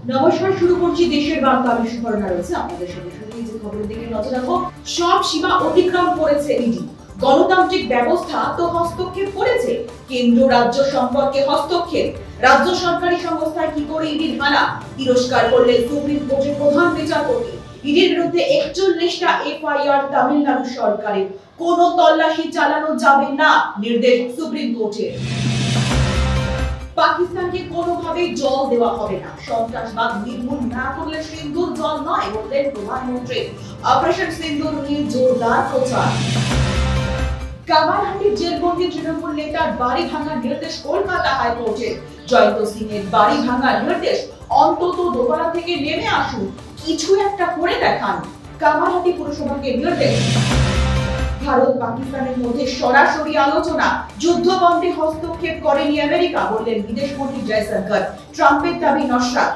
নমস্কার, শুরু করছি দেশের বার্তা। আমি সুপর্ণা রয়েছে আপনাদের সাথে। শুরুই যে খবরের দিকে নজর রাখবো। সব সীমা অতিক্রম করেছে ইডি। গণতান্ত্রিক ব্যবস্থা তো হস্তক্ষেপ করেছে, কেন্দ্র রাজ্য সম্পর্কে হস্তক্ষেপ। রাজ্য সরকারি সংস্থায় কি করে ইডির হানা, তিরস্কার করলেন সুপ্রিম কোর্টের প্রধান বিচারপতি। ইডির বিরুদ্ধে 41টা এফআইআর তামিলনাড়ু সরকারের। কোনো তল্লাশি চালানো যাবে না, নির্দেশ সুপ্রিম কোর্টের। পাকিস্তানকে কোনোভাবে জল দেওয়া হবে না, সন্ত্রাসবাদ নির্মূল না করলে সিন্ধুর জল নয় বললেন প্রধানমন্ত্রী। অপারেশন সিন্ধুর নিয়ে জোরদার প্রচার। কামারহাটির জেলবন্দি তৃণমূল নেতার বাড়ি ভাঙার নির্দেশ কলকাতা হাইকোর্টের। জয়ন্ত সিং এর বাড়ি ভাঙার নির্দেশ, অন্তত দোতলা থেকে নেমে আসুন, কিছু একটা করে দেখান, কামারহাটি পুরসভাকে নির্দেশ। ভারত পাকিস্তানের মধ্যে সরাসরি আলোচনা, যুদ্ধবন্ধে হস্তক্ষেপ করেনি আমেরিকা বললেন বিদেশমন্ত্রী জয়শঙ্কর। ট্রাম্পের দাবি নস্যাৎ।